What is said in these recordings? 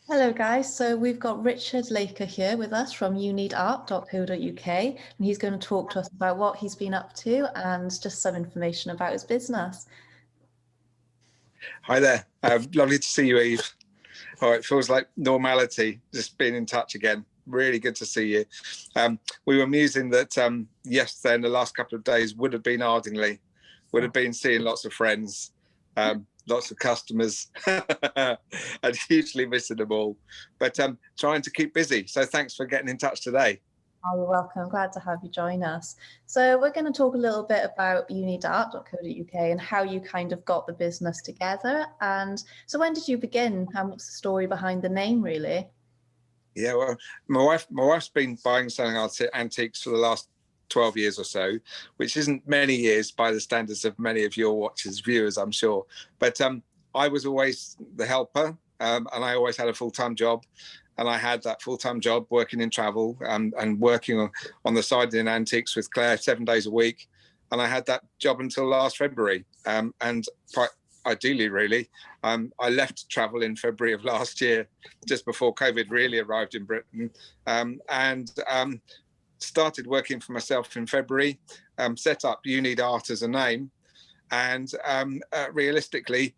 Hello guys, so we've got Richard Laker here with us from youneedart.co.uk, and he's going to talk to us about what he's been up to and just some information about his business. Hi there. Lovely to see you, Eve. Oh, it feels like normality, just being in touch again. Really good to see you. We were musing that yesterday and the last couple of days would have been Ardingly, would have been seeing lots of friends, lots of customers, and hugely missing them all. But trying to keep busy. So thanks for getting in touch today. Oh, you're welcome. Glad to have you join us. So we're going to talk a little bit about youneedart.co.uk and how you kind of got the business together. And so when did you begin? And what's the story behind the name, really? Yeah, well, my wife's been buying and selling antiques for the last 12 years or so, which isn't many years by the standards of many of your watchers, viewers, I'm sure. But I was always the helper, and I always had a full-time job. And I had that full-time job working in travel and working on the side in antiques with Claire 7 days a week. And I had that job until last February. And quite ideally, really, I left travel in February of last year, just before COVID really arrived in Britain, and started working for myself in February, set up You Need Art as a name, and realistically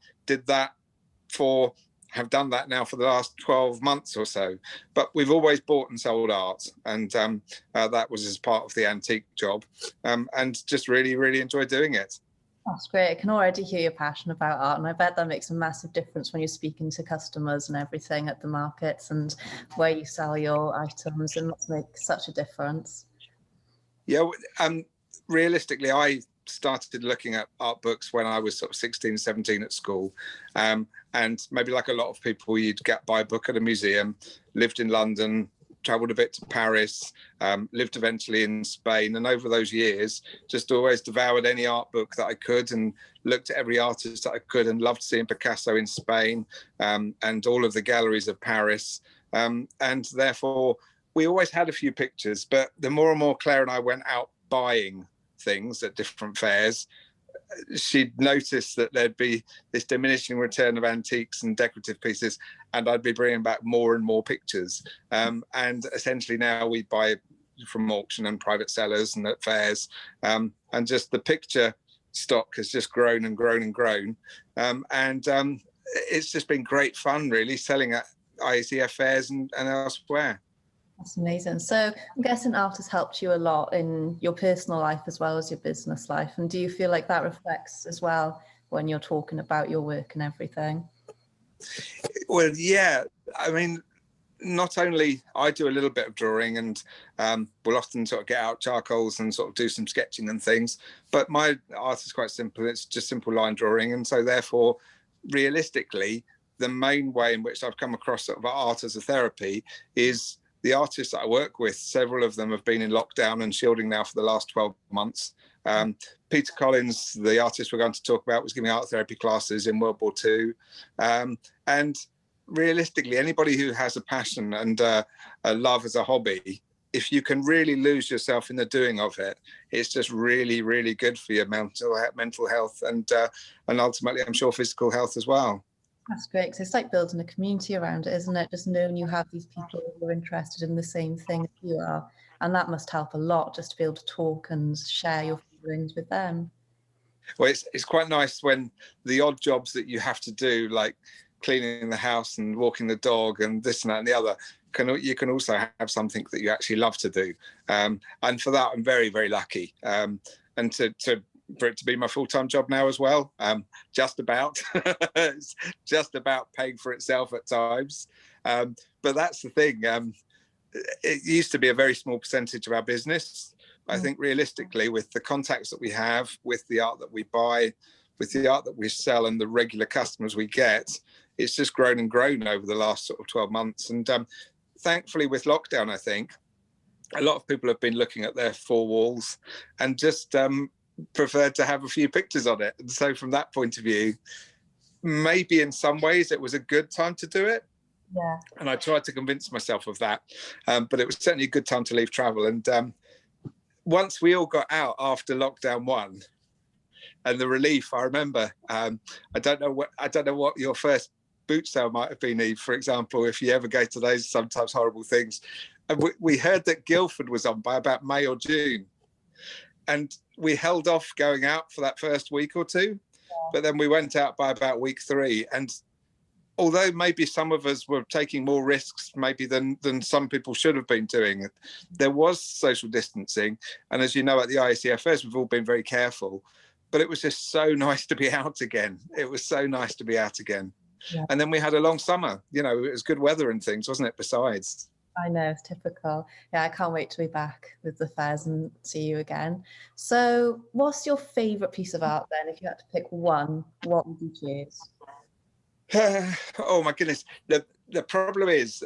have done that now for the last 12 months or so. But we've always bought and sold art, and that was as part of the antique job, and just really, really enjoy doing it. That's great. I can already hear your passion about art, and I bet that makes a massive difference when you're speaking to customers and everything at the markets and where you sell your items, and must make such a difference. Yeah, realistically, I started looking at art books when I was sort of 16, 17 at school. And maybe like a lot of people, you'd buy a book at a museum, lived in London, travelled a bit to Paris, lived eventually in Spain. And over those years, just always devoured any art book that I could and looked at every artist that I could, and loved seeing Picasso in Spain, and all of the galleries of Paris. And therefore, we always had a few pictures, but the more and more Claire and I went out buying things at different fairs, she'd noticed that there'd be this diminishing return of antiques and decorative pieces, and I'd be bringing back more and more pictures. And essentially now we buy from auction and private sellers and at fairs, and just the picture stock has just grown and grown and grown. And it's just been great fun, really, selling at IACF fairs and elsewhere. That's amazing. So I'm guessing art has helped you a lot in your personal life as well as your business life. And do you feel like that reflects as well when you're talking about your work and everything? Well, yeah. I mean, not only I do a little bit of drawing, and we'll often sort of get out charcoals and sort of do some sketching and things, but my art is quite simple. It's just simple line drawing. And so therefore, realistically, the main way in which I've come across sort of art as a therapy is the artists that I work with. Several of them have been in lockdown and shielding now for the last 12 months. Peter Collins, the artist we're going to talk about, was giving art therapy classes in World War II. And realistically, anybody who has a passion and a love as a hobby, if you can really lose yourself in the doing of it, it's just really, really good for your mental health and ultimately, I'm sure, physical health as well. That's great, because it's like building a community around it, isn't it? Just knowing you have these people who are interested in the same thing as you are. And that must help a lot, just to be able to talk and share your feelings with them. Well, it's quite nice when the odd jobs that you have to do, like cleaning the house and walking the dog and this and that and the other, you can also have something that you actually love to do. And for that, I'm very, very lucky. And for it to be my full-time job now as well, just about. It's just about paying for itself at times. But that's the thing. It used to be a very small percentage of our business. I think realistically, with the contacts that we have, with the art that we buy, with the art that we sell and the regular customers we get, it's just grown and grown over the last sort of 12 months. And thankfully, with lockdown, I think a lot of people have been looking at their four walls and just preferred to have a few pictures on it. And so from that point of view, maybe in some ways it was a good time to do it. Yeah. And I tried to convince myself of that. But it was certainly a good time to leave travel. And once we all got out after lockdown 1, and the relief, I remember, I don't know what your first boot sale might have been, Eve, for example, if you ever go to those sometimes horrible things. And we heard that Guildford was on by about May or June. And we held off going out for that first week or two. But then we went out by about week 3. And although maybe some of us were taking more risks maybe than some people should have been doing, there was social distancing. And as you know, at the IACF, we've all been very careful. But it was just so nice to be out again. It was so nice to be out again. Yeah. And then we had a long summer. You know, it was good weather and things, wasn't it, besides? I know, it's typical. Yeah, I can't wait to be back with the fairs and see you again. So what's your favourite piece of art then? If you had to pick one, what would you choose? Oh my goodness. The problem is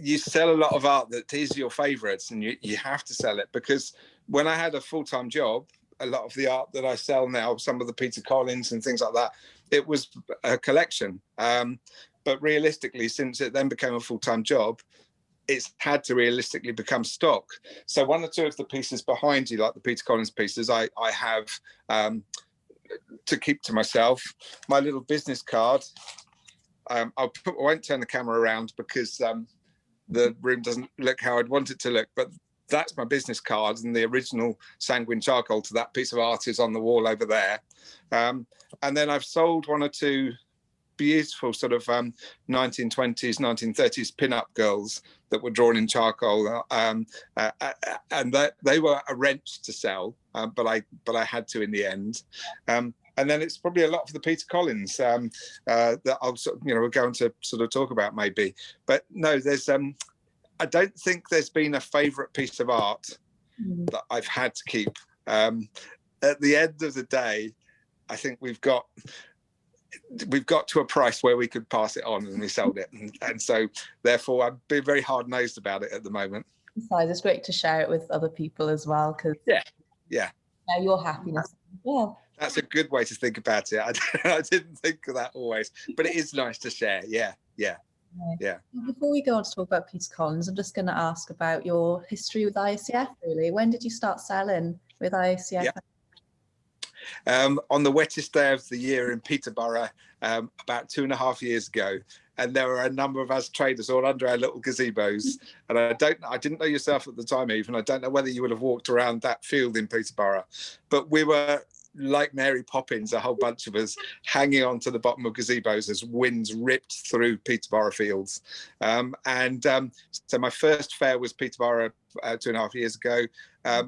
you sell a lot of art that is your favourites, and you have to sell it, because when I had a full-time job, a lot of the art that I sell now, some of the Peter Collins and things like that, it was a collection. But realistically, since it then became a full-time job, it's had to realistically become stock. So one or two of the pieces behind you, like the Peter Collins pieces, I have to keep to myself. My little business card, I won't turn the camera around because the room doesn't look how I'd want it to look, but that's my business card, and the original sanguine charcoal to that piece of art is on the wall over there. And then I've sold one or two beautiful sort of 1920s, 1930s pin-up girls that were drawn in charcoal, and that they were a wrench to sell, but I had to in the end. And then it's probably a lot of the Peter Collins that I'll we're going to sort of talk about maybe. But no, there's I don't think there's been a favourite piece of art that I've had to keep. At the end of the day, I think we've got to a price where we could pass it on, and we sold it, and so therefore I'm being very hard-nosed about it at the moment. Besides, it's great to share it with other people as well, because yeah, your happiness as well. That's a good way to think about it. I didn't think of that always, but it is nice to share. Yeah. Before we go on to talk about Peter Collins, I'm just going to ask about your history with IACF. Really, when did you start selling with IACF? Yeah. On the wettest day of the year in Peterborough, about 2.5 years ago, and there were a number of us traders all under our little gazebos. And I didn't know yourself at the time, even. I don't know whether you would have walked around that field in Peterborough, but we were like Mary Poppins, a whole bunch of us hanging on to the bottom of gazebos as winds ripped through Peterborough fields. So my first fair was Peterborough 2.5 years ago.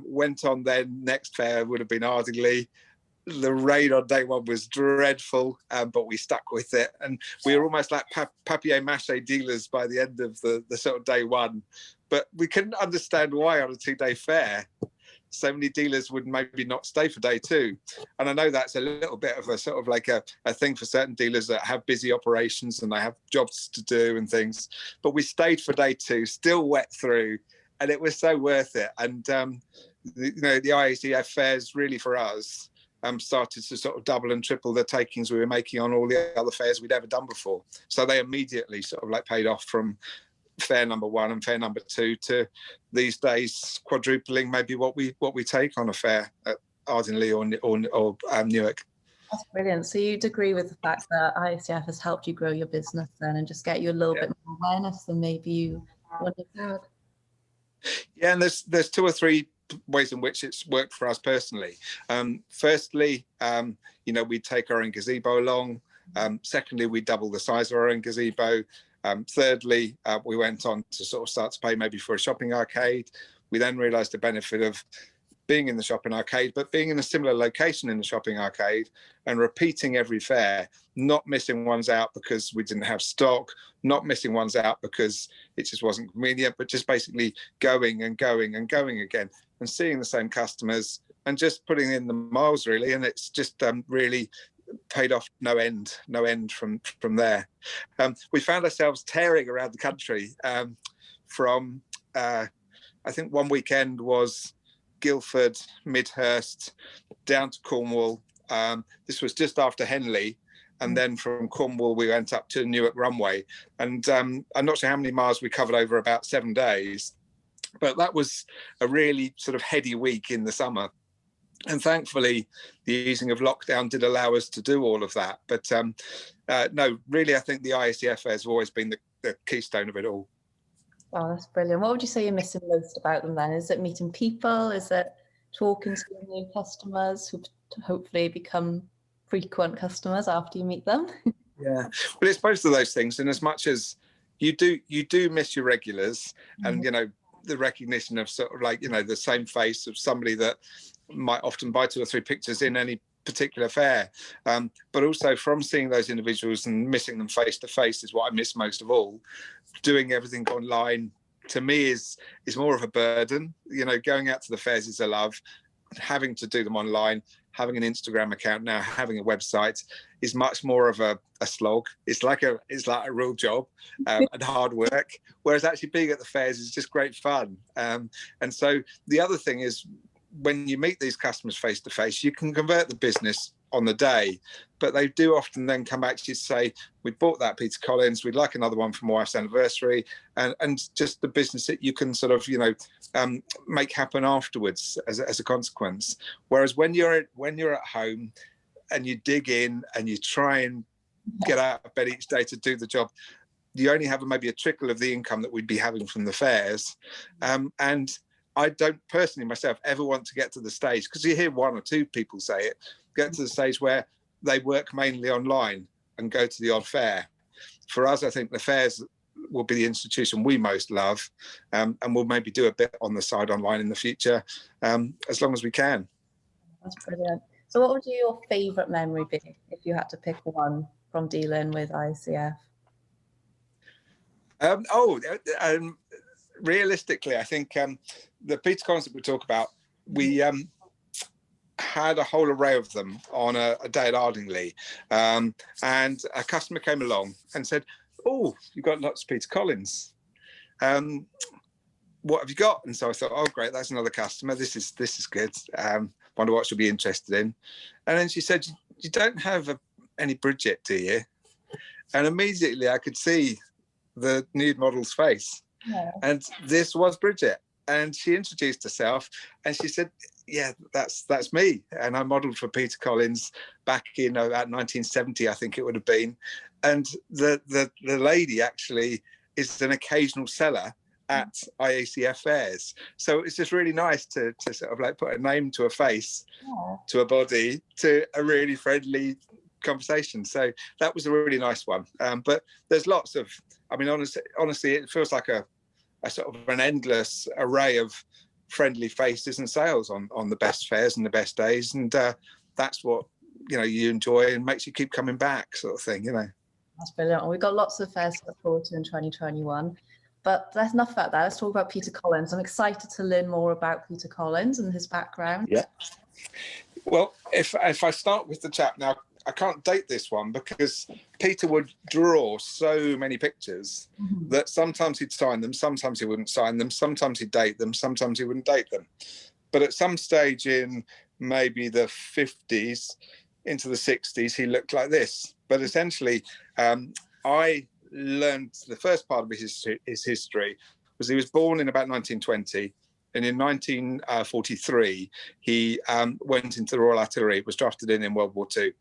Went on then, next fair would have been Ardingly. The rain on day one was dreadful, but we stuck with it. And we were almost like papier-mâché dealers by the end of the sort of day one. But we couldn't understand why on a 2-day fair so many dealers would maybe not stay for day 2. And I know that's a little bit of a sort of like a thing for certain dealers that have busy operations and they have jobs to do and things. But we stayed for day 2, still wet through, and it was so worth it. And, the IACF fairs really for us started to sort of double and triple the takings we were making on all the other fairs we'd ever done before. So they immediately sort of like paid off from fair number 1 and fair number 2 to these days quadrupling maybe what we take on a fair at Ardingly or Newark. That's brilliant. So you'd agree with the fact that IACF has helped you grow your business then and just get you a little bit more awareness than maybe you would have had? Yeah, and there's 2 or 3 ways in which it's worked for us personally. Firstly, we take our own gazebo along. Secondly, we double the size of our own gazebo. Thirdly, we went on to sort of start to pay maybe for a shopping arcade. We then realised the benefit of being in the shopping arcade, but being in a similar location in the shopping arcade and repeating every fair, not missing ones out because we didn't have stock, not missing ones out because it just wasn't convenient, but just basically going and going and going again and seeing the same customers and just putting in the miles really. And it's just really paid off no end from there. We found ourselves tearing around the country from, I think one weekend was Guildford, Midhurst, down to Cornwall. This was just after Henley. And then from Cornwall, we went up to Newark Runway. And I'm not sure how many miles we covered over about 7 days, but that was a really sort of heady week in the summer. And thankfully, the easing of lockdown did allow us to do all of that. But no, really, I think the IACF has always been the keystone of it all. Oh, that's brilliant. What would you say you're missing most about them then? Is it meeting people? Is it talking to new customers who hopefully become frequent customers after you meet them? Yeah, but it's both of those things. And as much as you do miss your regulars, and the recognition of sort of like the same face of somebody that might often buy 2 or 3 pictures in any particular fair, but also from seeing those individuals and missing them face to face is what I miss most of all. Doing everything online to me is more of a burden. Going out to the fairs is a love. Having to do them online, having an Instagram account now, having a website is much more of a slog. It's like a real job and hard work. Whereas actually being at the fairs is just great fun. And so the other thing is, when you meet these customers face to face, you can convert the business on the day, but they do often then come back to you to say, we bought that Peter Collins, we'd like another one for my wife's anniversary, and just the business that you can sort of make happen afterwards as a consequence. Whereas when you're at home and you dig in and you try and get out of bed each day to do the job, you only have maybe a trickle of the income that we'd be having from the fairs. And I don't personally myself ever want to get to the stage, because you hear 1 or 2 people say it, get to the stage where they work mainly online and go to the odd fair. For us, I think the fairs will be the institution we most love, and we'll maybe do a bit on the side online in the future, as long as we can. That's brilliant. So what would your favourite memory be if you had to pick one from dealing with IACF? Realistically, I think the Peter Collins that we talk about, we had a whole array of them on a day at Ardingly, and a customer came along and said, "Oh, you've got lots of Peter Collins. What have you got?" And so I thought, "Oh, great, that's another customer. This is good. Wonder what she'll be interested in." And then she said, "You don't have any Bridget, do you?" And immediately I could see the nude model's face. Yeah. And this was Bridget, and she introduced herself and she said, "Yeah, that's me." And I modelled for Peter Collins back in about 1970, I think it would have been. And the lady actually is an occasional seller at IACF fairs, so it's just really nice to sort of like put a name to a face, to a body, to a really friendly conversation. So that was a really nice one. But there's lots of, I mean, honestly, it feels like a sort of an endless array of friendly faces and sales on the best fairs and the best days, and that's what you enjoy and makes you keep coming back, sort of thing. That's brilliant. We've got lots of fairs to look forward to in 2021. But that's enough about that. Let's talk about Peter Collins. I'm excited to learn more about Peter Collins and his background. Yeah. Well, if I start with the chap now, I can't date this one because Peter would draw so many pictures that sometimes he'd sign them, sometimes he wouldn't sign them, sometimes he'd date them, sometimes he wouldn't date them. But at some stage in maybe the 50s into the 60s, he looked like this. But essentially, I learned the first part of his history was he was born in about 1920. And in 1943, he went into the Royal Artillery, was drafted in World War II.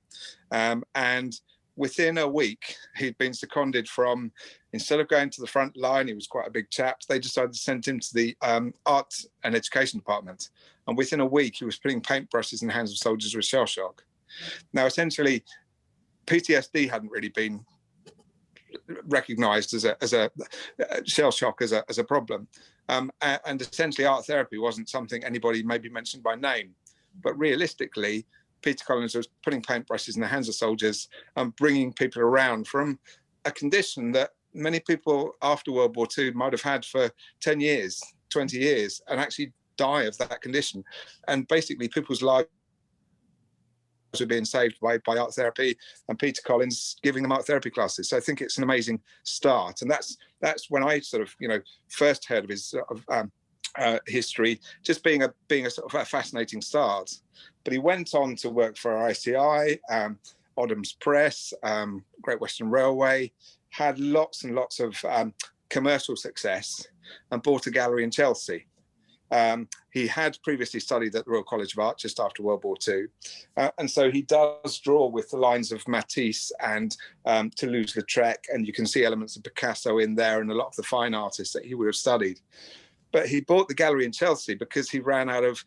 And within a week, he'd been seconded from, instead of going to the front line, he was quite a big chap, they decided to send him to the Art and Education Department. And within a week, he was putting paintbrushes in the hands of soldiers with shell shock. Now, essentially, PTSD hadn't really been recognised as a shell shock as a problem. And essentially art therapy wasn't something anybody maybe mentioned by name, but realistically Peter Collins was putting paintbrushes in the hands of soldiers and bringing people around from a condition that many people after World War II might have had for 10 years, 20 years, and actually die of that condition. And basically people's lives were being saved by art therapy, and Peter Collins giving them art therapy classes. So I think it's an amazing start, and that's when I sort of first heard of his history, just being a sort of a fascinating start. But he went on to work for ICI, Oddham's Press, Great Western Railway, had lots and lots of commercial success, and bought a gallery in Chelsea. He had previously studied at the Royal College of Art just after World War II. And so he does draw with the lines of Matisse and Toulouse-Lautrec, and you can see elements of Picasso in there and a lot of the fine artists that he would have studied. But he bought the gallery in Chelsea because he ran out of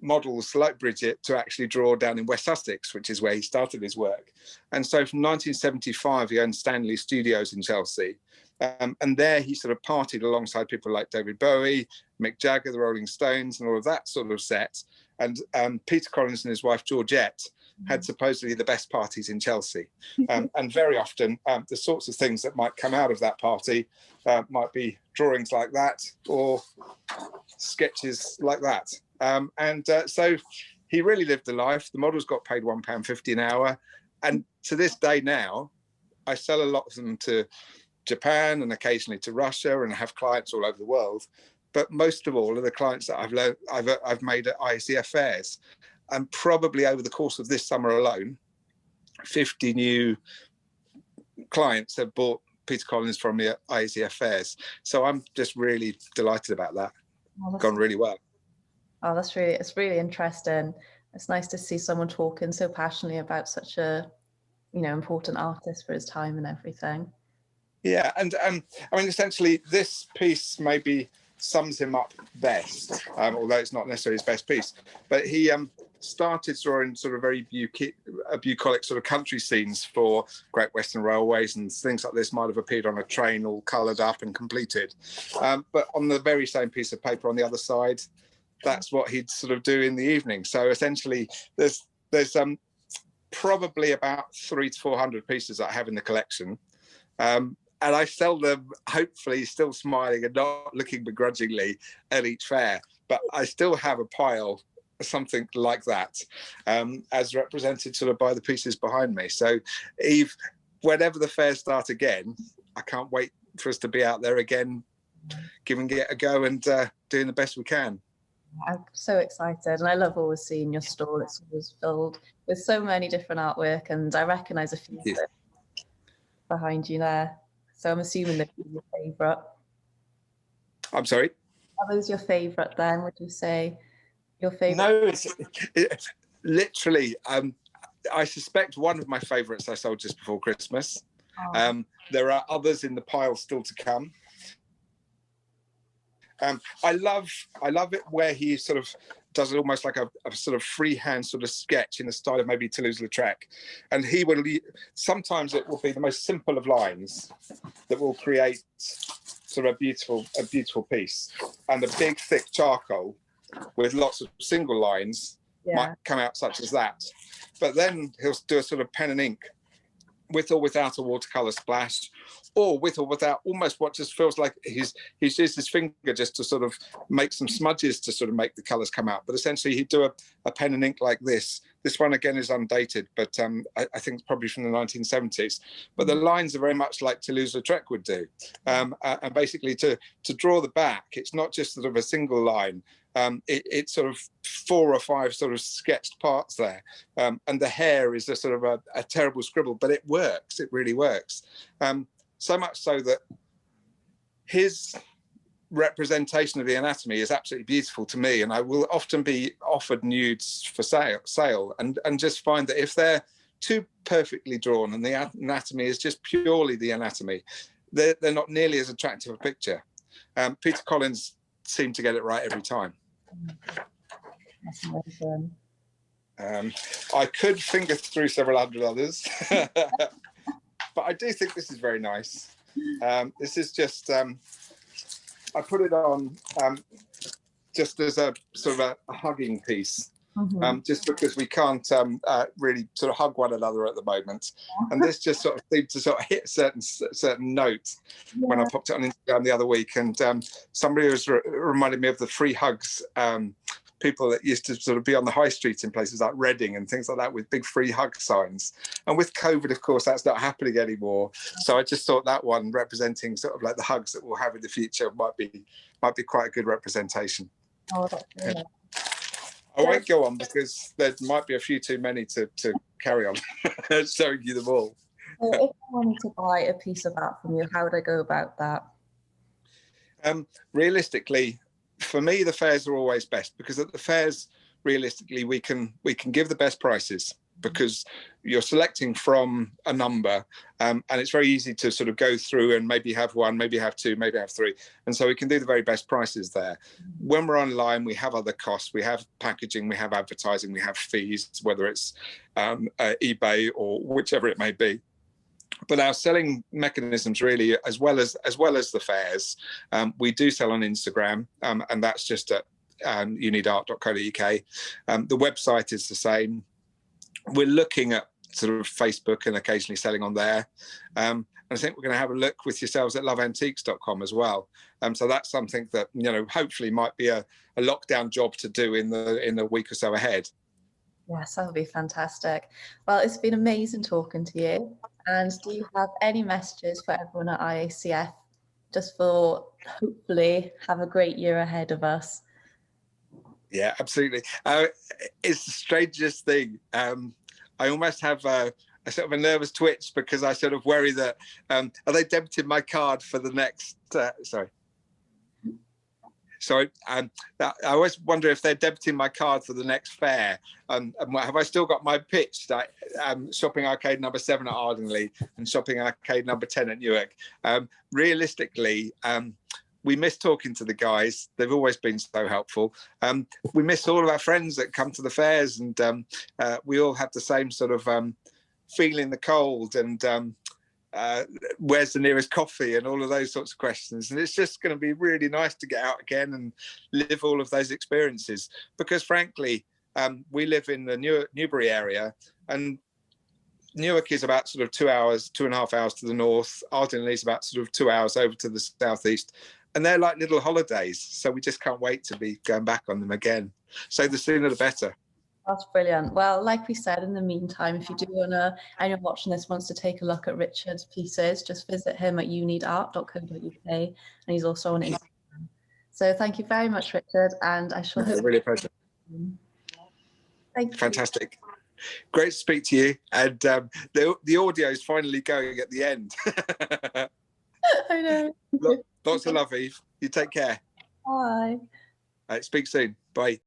models like Bridget to actually draw down in West Sussex, which is where he started his work. And so from 1975, he owned Stanley Studios in Chelsea. And there he sort of partied alongside people like David Bowie, Mick Jagger, the Rolling Stones, and all of that sort of set. And Peter Collins and his wife Georgette had supposedly the best parties in Chelsea. And very often the sorts of things that might come out of that party might be drawings like that or sketches like that. So he really lived the life. The models got paid £1.50 an hour. And to this day now, I sell a lot of them to Japan and occasionally to Russia, and have clients all over the world. But most of all are the clients that I've made at IACF fairs. And probably over the course of this summer alone, 50 new clients have bought Peter Collins from me at IACF fairs. So I'm just really delighted about that. Oh, gone really well. Oh, it's really interesting. It's nice to see someone talking so passionately about such a, important artist for his time and everything. Yeah, and I mean, essentially, this piece maybe sums him up best, although it's not necessarily his best piece. But he started drawing sort of very bucolic sort of country scenes for Great Western Railways, and things like this might have appeared on a train all coloured up and completed. But on the very same piece of paper on the other side, that's what he'd sort of do in the evening. So essentially, there's probably about 300 to 400 pieces that I have in the collection. And I sell them, hopefully still smiling and not looking begrudgingly at each fair. But I still have a pile, something like that, as represented sort of by the pieces behind me. So Eve, whenever the fairs start again, I can't wait for us to be out there again, giving it a go and doing the best we can. I'm so excited, and I love always seeing your stall. It's always filled with so many different artwork, and I recognise a few behind you there. So I'm assuming they're your favourite. I'm sorry? Are those your favourite then? Would you say your favourite? No, it's literally, I suspect one of my favourites I sold just before Christmas. Oh. There are others in the pile still to come. I love it where he sort of does it almost like a sort of freehand sort of sketch in the style of maybe Toulouse-Lautrec. And he will, sometimes it will be the most simple of lines that will create sort of a beautiful piece. And a big, thick charcoal with lots of single lines might come out such as that. But then he'll do a sort of pen and ink with or without a watercolor splash, or with or without almost what just feels like he's used his finger just to sort of make some smudges to sort of make the colors come out. But essentially he'd do a pen and ink like this. This one again is undated, but I think it's probably from the 1970s. But the lines are very much like Toulouse-Lautrec would do. And basically to draw the back, it's not just sort of a single line. It's sort of 4 or 5 sort of sketched parts there. And the hair is a sort of a terrible scribble, but it works. It really works. So much so that his representation of the anatomy is absolutely beautiful to me. And I will often be offered nudes for sale and just find that if they're too perfectly drawn and the anatomy is just purely the anatomy, they're not nearly as attractive a picture. Peter Collins seemed to get it right every time. That's amazing. I could finger through several hundred others, but I do think this is very nice. This is just, I put it on just as a sort of a hugging piece, just because we can't really sort of hug one another at the moment. And this just sort of seemed to sort of hit certain notes when I popped it on Instagram the other week. And somebody was reminded me of the free hugs people that used to sort of be on the high streets in places like Reading and things like that with big free hug signs. And with COVID, of course, that's not happening anymore. So I just thought that one representing sort of like the hugs that we'll have in the future might be quite a good representation. Oh, that's really nice. I won't go on because there might be a few too many to carry on showing you them all. So if I wanted to buy a piece of art from you, how would I go about that? Realistically, for me, the fairs are always best, because at the fairs, realistically, we can give the best prices, because you're selecting from a number, and it's very easy to sort of go through and maybe have one, maybe have two, maybe have three, and so we can do the very best prices there. When we're online, we have other costs. We have packaging, we have advertising, we have fees, whether it's eBay or whichever it may be. But our selling mechanisms, really, as well as the fairs, we do sell on Instagram, and that's just at youneedart.co.uk. The website is the same. We're looking at sort of Facebook and occasionally selling on there. And I think we're going to have a look with yourselves at loveantiques.com as well. So that's something that, you know, hopefully might be a lockdown job to do in the week or so ahead. Yes, that would be fantastic. Well, it's been amazing talking to you. And do you have any messages for everyone at IACF, just for hopefully have a great year ahead of us? Yeah, absolutely. It's the strangest thing. I almost have a sort of a nervous twitch, because I sort of worry that are they debiting my card for the next? Sorry, I always wonder if they're debiting my card for the next fair. Have I still got my pitch? Shopping arcade number 7 at Ardingly and shopping arcade number 10 at Newark. Realistically, we miss talking to the guys. They've always been so helpful. We miss all of our friends that come to the fairs, and we all have the same sort of feeling the cold and where's the nearest coffee and all of those sorts of questions. And it's just going to be really nice to get out again and live all of those experiences, because frankly, we live in the Newbury area, and Newark is about sort of 2.5 hours to the north. Ardingly is about sort of 2 hours over to the southeast. And they're like little holidays. So we just can't wait to be going back on them again. So the sooner the better. That's brilliant. Well, like we said, in the meantime, if you do want to, anyone watching this wants to take a look at Richard's pieces, just visit him at youneedart.co.uk, and he's also on Instagram. So thank you very much, Richard, and I shall hope. Really a pleasure. Thank you. Fantastic. Great to speak to you. And the audio is finally going at the end. I know. Lots of love, Eve. You take care. Bye. Speak soon. Bye.